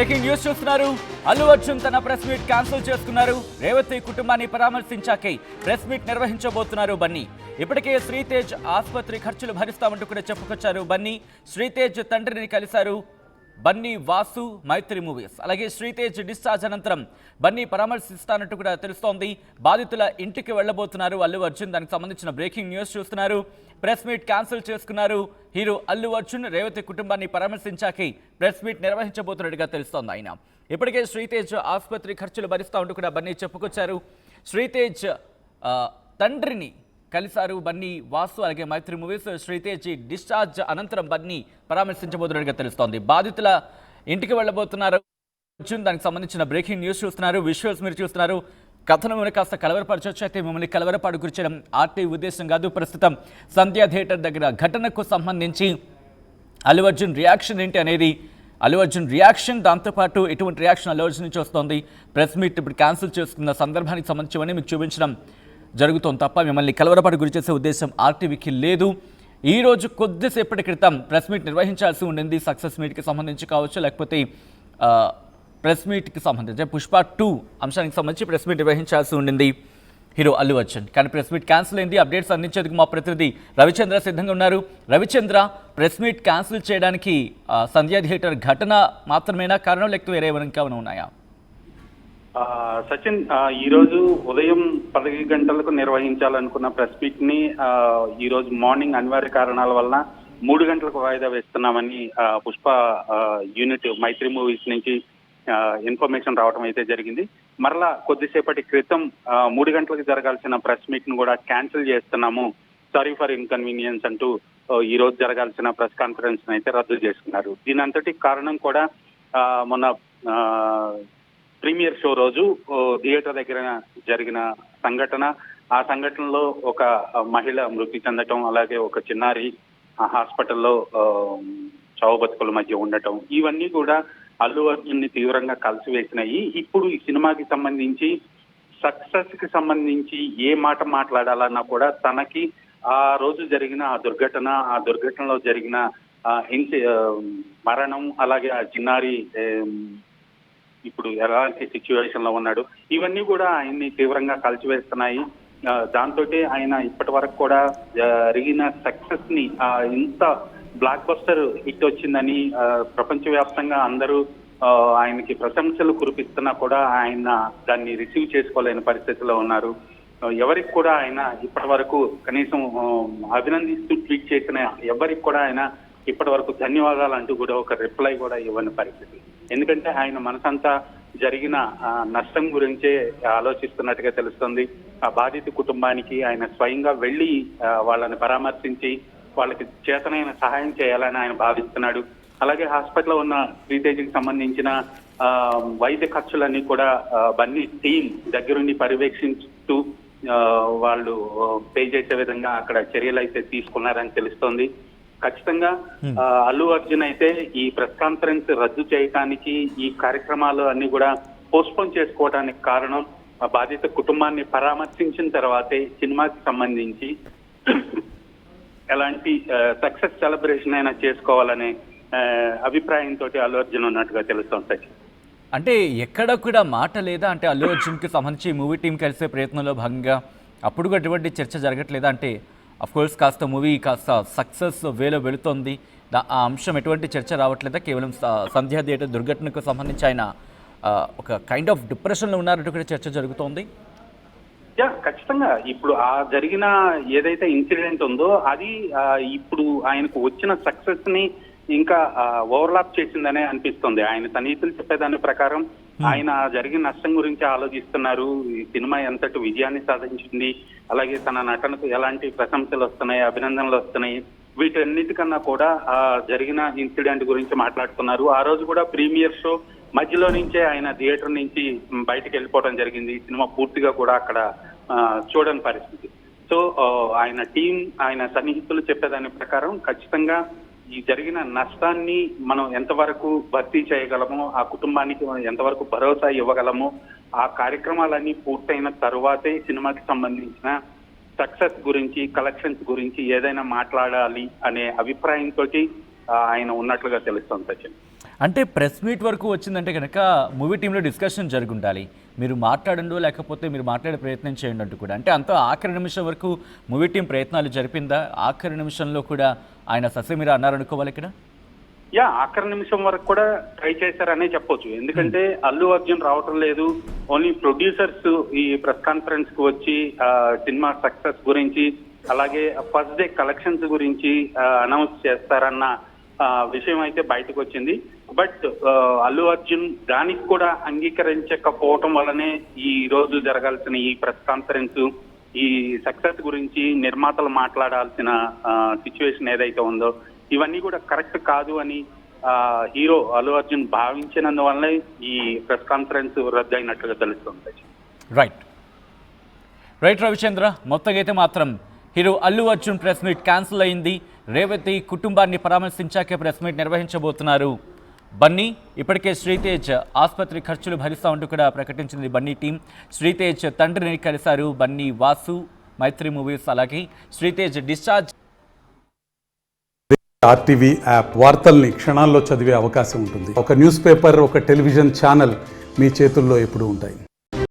Breaking news చూస్తున్నారు. అల్లు అర్జున్ తన press meet cancel చేసుకున్నారు. రేవతి కుటుంబాన్ని పరామర్శించాకే ప్రెస్ మీట్ నిర్వహించబోతున్నారు బన్నీ. ఇప్పటికే శ్రీతేజ్ ఆసుపత్రి ఖర్చులు భరిస్తామంటూ కూడా చెప్పుకొచ్చారు బన్నీ. శ్రీతేజ్ తండ్రిని కలిశారు బన్నీ, వాసు, మైత్రి మూవీస్. అలాగే శ్రీతేజ్ డిశ్చార్జ్ అనంతరం బన్నీ పరామర్శిస్తానంటూ కూడా తెలుస్తోంది. బాధితుల ఇంటికి వెళ్లబోతున్నారు అల్లు అర్జున్. దానికి సంబంధించిన బ్రేకింగ్ న్యూస్ చూస్తున్నారు. ప్రెస్ మీట్ క్యాన్సిల్ చేసుకున్నారు హీరో అల్లు అర్జున్. రేవతి కుటుంబాన్ని పరామర్శించాకే ప్రెస్ మీట్ నిర్వహించబోతున్నట్టుగా తెలుస్తోంది. ఆయన ఇప్పటికే శ్రీతేజ్ ఆసుపత్రి ఖర్చులు భరిస్తా ఉంటూ కూడా బన్నీ చెప్పుకొచ్చారు. శ్రీతేజ్ తండ్రిని కలిశారు బన్నీ, వాసు, అలాగే మైత్రి మూవీస్. శ్రీతేజ్ డిశ్చార్జ్ అనంతరం బన్నీ పరామర్శించబోతున్నట్టుగా తెలుస్తోంది. బాధితుల ఇంటికి వెళ్ళబోతున్నారు అర్జున్. దానికి సంబంధించిన బ్రేకింగ్ న్యూస్ చూస్తున్నారు. విజువల్స్ మీరు చూస్తున్నారు. కథను మిమ్మల్ని కాస్త కలవరపరచొచ్చు. అయితే మిమ్మల్ని కలవరపాటు గురించడం ఆర్టీ ఉద్దేశం కాదు. ప్రస్తుతం సంధ్యా థియేటర్ దగ్గర ఘటనకు సంబంధించి అల్లు అర్జున్ రియాక్షన్ ఏంటి అనేది, అల్లు అర్జున్ రియాక్షన్, దాంతోపాటు ఎటువంటి రియాక్షన్ అల్లు అర్జున్ నుంచి వస్తోంది, ప్రెస్ మీట్ ఇప్పుడు క్యాన్సిల్ చేసుకున్న సందర్భానికి సంబంధించివన్నీ మీకు చూపించడం జరుగుతోంది తప్ప మిమ్మల్ని కలవరపాటు గురి చేసే ఉద్దేశం ఆర్టీవీకి లేదు. ఈ రోజు కొద్దిసేపటి క్రితం ప్రెస్ మీట్ నిర్వహించాల్సి ఉండింది. సక్సెస్ మీట్కి సంబంధించి కావచ్చు, లేకపోతే ప్రెస్ మీట్కి సంబంధించి పుష్ప 2 అంశానికి సంబంధించి ప్రెస్ మీట్ నిర్వహించాల్సి ఉండింది హీరో అల్లు అర్జున్. కానీ ప్రెస్ మీట్ క్యాన్సిల్ అయింది. అప్డేట్స్ అందించేందుకు మా ప్రతినిధి రవిచంద్ర సిద్ధంగా ఉన్నారు. రవిచంద్ర, ప్రెస్ మీట్ క్యాన్సిల్ చేయడానికి సంధ్యా థియేటర్ ఘటన మాత్రమేనా కారణం, లేకపోతే వేరే ఇంకా ఉన్నాయా? సచిన్, ఈ రోజు ఉదయం 10 గంటలకు నిర్వహించాలనుకున్న ప్రెస్ మీట్ ని ఈ రోజు మార్నింగ్ అనివార్య కారణాల వలన 3 గంటలకు వాయిదా వేస్తున్నామని పుష్ప యూనిట్ మైత్రి మూవీస్ నుంచి ఇన్ఫర్మేషన్ రావడం అయితే జరిగింది. మరలా కొద్దిసేపటి క్రితం 3 గంటలకు జరగాల్సిన ప్రెస్ మీట్ ను కూడా క్యాన్సిల్ చేస్తున్నాము, సారీ ఫర్ ఇన్కన్వీనియన్స్ అంటూ ఈ రోజు జరగాల్సిన ప్రెస్ కాన్ఫరెన్స్ అయితే రద్దు చేసుకున్నారు. దీని అంతటి కారణం కూడా మొన్న ప్రీమియర్ షో రోజు థియేటర్ దగ్గర జరిగిన సంఘటన, ఆ సంఘటనలో ఒక మహిళ మృతి చెందటం, అలాగే ఒక చిన్నారి హాస్పిటల్లో చావు బతుకుల మధ్య ఉండటం, ఇవన్నీ కూడా అల్లు అర్జున్ ని తీవ్రంగా కలిసివేసినాయి. ఇప్పుడు ఈ సినిమాకి సంబంధించి సక్సెస్ కి సంబంధించి ఏ మాట మాట్లాడాలన్నా కూడా తనకి ఆ రోజు జరిగిన ఆ దుర్ఘటనలో జరిగిన మరణం, అలాగే ఆ చిన్నారి ఇప్పుడు ఎలాంటి సిచ్యువేషన్ లో ఉన్నాడు, ఇవన్నీ కూడా ఆయన్ని తీవ్రంగా కలిసివేస్తున్నాయి. దాంతో ఆయన ఇప్పటి వరకు కూడా జరిగిన సక్సెస్ ని, ఇంత బ్లాక్ బస్టర్ హిట్ వచ్చిందని ప్రపంచవ్యాప్తంగా అందరూ ఆయనకి ప్రశంసలు కురిపిస్తున్నా కూడా ఆయన దాన్ని రిసీవ్ చేసుకోలేని పరిస్థితిలో ఉన్నారు. ఎవరికి కూడా ఆయన ఇప్పటి వరకు కనీసం అభినందిస్తూ ట్వీట్ చేసిన ఎవరికి కూడా ఆయన ఇప్పటి వరకు ధన్యవాదాలు అంటూ కూడా ఒక రిప్లై కూడా ఇవ్వని పరిస్థితి. ఎందుకంటే ఆయన మనసంతా జరిగిన నష్టం గురించే ఆలోచిస్తున్నట్టుగా తెలుస్తుంది. ఆ బాధిత కుటుంబానికి ఆయన స్వయంగా వెళ్లి వాళ్ళని పరామర్శించి వాళ్ళకి చేతనైన సహాయం చేయాలని ఆయన భావిస్తున్నాడు. అలాగే హాస్పిటల్లో ఉన్న శ్రీతేజ్కి సంబంధించిన వైద్య ఖర్చులన్నీ కూడా బన్నీ టీం దగ్గరుండి పర్యవేక్షిస్తూ వాళ్ళు పే చేసే విధంగా అక్కడ చర్యలు అయితే తీసుకున్నారని తెలుస్తోంది. ఖచ్చితంగా అల్లు అర్జున్ అయితే ఈ ప్రెస్ కాన్ఫరెన్స్ రద్దు చేయడానికి, ఈ కార్యక్రమాలు అన్ని కూడా పోస్ట్పోన్ చేసుకోవడానికి కారణం బాధిత కుటుంబాన్ని పరామర్శించిన తర్వాతే సినిమాకి సంబంధించి ఎలాంటి సక్సెస్ సెలబ్రేషన్ అయినా చేసుకోవాలనే అభిప్రాయంతో అల్లు అర్జున్ ఉన్నట్టుగా తెలుస్తోంది. అంటే ఎక్కడ కూడా మాట లేదా, అంటే అల్లు అర్జున్కి సంబంధించి మూవీ టీం కలిసే ప్రయత్నంలో భాగంగా అప్పుడు కూడా ఎటువంటి చర్చ జరగట్లేదా? అంటే అఫ్కోర్స్ కాస్త మూవీ కాస్త సక్సెస్ వేలో వెళుతోంది, ఆ అంశం ఎటువంటి చర్చ రావట్లేదా? కేవలం సంధ్యా థియేటర్ దుర్ఘటనకు సంబంధించి ఆయన ఒక కైండ్ ఆఫ్ డిప్రెషన్లో ఉన్నారంటూ కూడా చర్చ జరుగుతోంది. ఖచ్చితంగా ఇప్పుడు ఆ జరిగిన ఏదైతే ఇన్సిడెంట్ ఉందో అది ఇప్పుడు ఆయనకు వచ్చిన సక్సెస్ ని ఇంకా ఓవర్లాప్ చేసిందనే అనిపిస్తుంది. ఆయన సన్నిహితులు చెప్పేదాని ప్రకారం ఆయన జరిగిన నష్టం గురించి ఆలోచిస్తున్నారు. ఈ సినిమా ఎంతటి విజయాన్ని సాధించింది, అలాగే తన నటనకు ఎలాంటి ప్రశంసలు వస్తున్నాయి, అభినందనలు వస్తున్నాయి, వీటన్నిటికన్నా కూడా జరిగిన ఇన్సిడెంట్ గురించి మాట్లాడుతున్నారు. ఆ రోజు కూడా ప్రీమియర్ షో మధ్యలో నుంచే ఆయన థియేటర్ నుంచి బయటకు వెళ్ళిపోవడం జరిగింది. సినిమా పూర్తిగా కూడా అక్కడ చూడని పరిస్థితి. సో ఆయన టీం, ఆయన సన్నిహితులు చెప్పేదాని ప్రకారం ఖచ్చితంగా ఈ జరిగిన నష్టాన్ని మనం ఎంతవరకు భర్తీ చేయగలమో, ఆ కుటుంబానికి ఎంతవరకు భరోసా ఇవ్వగలమో, ఆ కార్యక్రమాలన్నీ పూర్తయిన తరువాతే సినిమాకి సంబంధించిన సక్సెస్ గురించి, కలెక్షన్స్ గురించి ఏదైనా మాట్లాడాలి అనే అభిప్రాయంతో ఆయన ఉన్నట్లుగా తెలుస్తుంది సచిన్. అంటే ప్రెస్ మీట్ వరకు వచ్చిందంటే కనుక మూవీ టీంలో డిస్కషన్ జరుగుండాలి. మీరు మాట్లాడండో లేకపోతే మీరు మాట్లాడే ప్రయత్నం చేయండి అంటూ కూడా. అంటే అంత ఆఖరి నిమిషం వరకు మూవీ టీం ప్రయత్నాలు జరిపిందా? ఆఖరి నిమిషంలో కూడా ఆయన ససేమిరా అన్నారనుకోవాలి ఇక్కడ? ఆఖరి నిమిషం వరకు కూడా ట్రై చేశారనే చెప్పొచ్చు. ఎందుకంటే అల్లు అర్జున్ రావటం లేదు, ఓన్లీ ప్రొడ్యూసర్స్ ఈ ప్రెస్ కాన్ఫరెన్స్ కు వచ్చి సినిమా సక్సెస్ గురించి అలాగే ఫస్ట్ డే కలెక్షన్స్ గురించి అనౌన్స్ చేస్తారన్న విషయం అయితే బయటకు వచ్చింది. బట్ అల్లు అర్జున్ దానికి కూడా అంగీకరించకపోవటం వల్లనే ఈ రోజు జరగాల్సిన ఈ ప్రెస్ కాన్ఫరెన్స్, ఈ సక్సెస్ గురించి నిర్మాతలు మాట్లాడాల్సిన సిచ్యువేషన్ ఏదైతే ఉందో ఇవన్నీ కూడా కరెక్ట్ కాదు అని హీరో అల్లు అర్జున్ భావించినందువల్లే ఈ ప్రెస్ కాన్ఫరెన్స్ రద్దు అయినట్లుగా తెలుస్తుంది. రైట్ రవిచంద్ర, మొత్తంగా అయితే మాత్రం hero Allu Arjun press meet cancel అయింది. రేవతి కుటుంబాన్ని పరామర్శించాకే ప్రెస్ మీట్ నిర్వహించబోతున్నారు బన్నీ. ఇప్పటికే శ్రీతేజ్ ఆసుపత్రి ఖర్చులు భరిస్తామంటూ కూడా ప్రకటించింది బన్నీ టీం. శ్రీతేజ్ తండ్రిని కలిశారు బన్నీ, వాసు, మైత్రి మూవీస్. అలాగే శ్రీతేజ్ డిశ్చార్జ్. ఆర్టీవీ యాప్ వార్తల్ని క్షణాల్లో చదివే అవకాశం ఉంటుంది. ఒక న్యూస్ పేపర్, ఒక టెలివిజన్ ఛానల్ మీ చేతుల్లో ఎప్పుడూ ఉంటాయి.